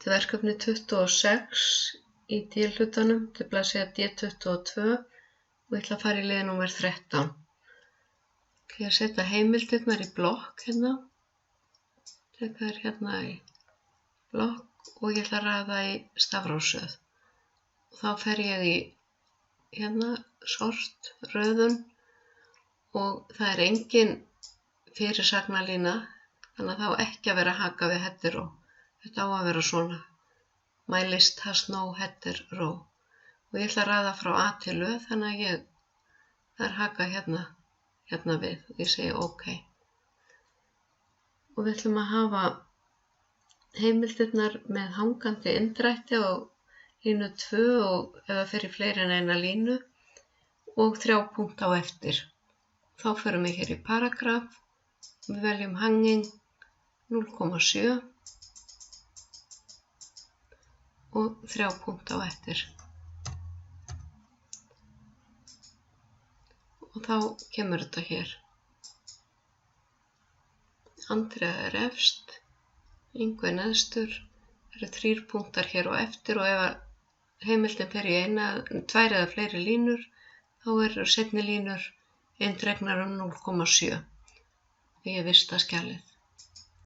Þetta er verkefni 26 í D-hlutanum, þetta er blaðsíða D22 og ég ætla að fara í lið númer 13. Ég að setja heimildirnar í blokk hérna. Þetta er hérna í blokk og ég ætla að raða í stafrófsröð. Þá fer ég í hérna sort, röðun og það er engin fyrirsagnalína, þannig að það á ekki að vera að haka við header row. Þetta á að vera svona. My list has no header row. Og ég ætla að raða frá A til Ö, þannig að það er haka hérna við og ég segi OK. Og við ætlum að hafa heimildirnar með hangandi inndrætti á línu 2 og ef það fer í fleiri en eina línu og 3 punkta á eftir. Þá förum við hér í paragraf, við veljum hanging 0,7 og 3 punkta á eftir. Og þá kemur þetta hér. Andrea er efst, Yngvi neðstur, það eru 3 punktar hér á eftir og ef heimildin fer í 2 eða fleiri línur, þá eru seinni línur eindregnar 0,7 og ég vista skjalið.